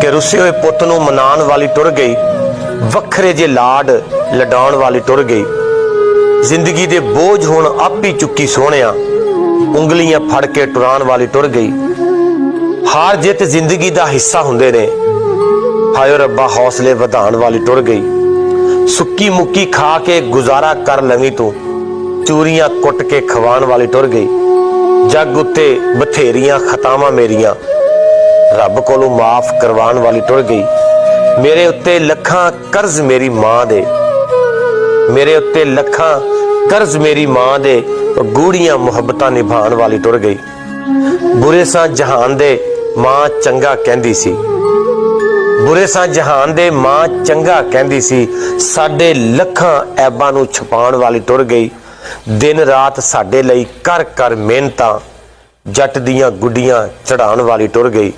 कि रुसे हुए पुत नूं मनाउण वाली टुर गई, वखरे जे लाड लडाउण वाली टुर गई। जिंदगी दे बोझ हुण आप ही चुक्की सोहणिया, उंगलियां फड़ के टुराण वाली टुर गई। हार जित जिंदगी दा हिस्सा हुंदे ने, हायो रब्बा हौसले वधाण वाली टुर गई। सुक्की मुक्की खा के गुजारा कर लवी तू, चूरियां कुट के खवाण वाली टुर गई। जग उत्ते बथेरियां खतावां मेरियां, रब कोलों माफ करवाण वाली टुर गई। मेरे उत्ते लखां कर्ज मेरी मां दे, मेरे उत्ते लखां कर्ज मेरी मां दे, गूढ़ियां मुहब्बतां निभाण वाली टुर गई। बुरे सां जहान दे मां चंगा कहंदी सी, बुरे सां जहान दे मां चंगा कहंदी सी। साडे लखां ऐबां नूं छुपाउण वाली टुर गई। दिन रात साडे लई कर कर मिहनतां, जट दियां गुड्डियां चढ़ाउण वाली टुर गई।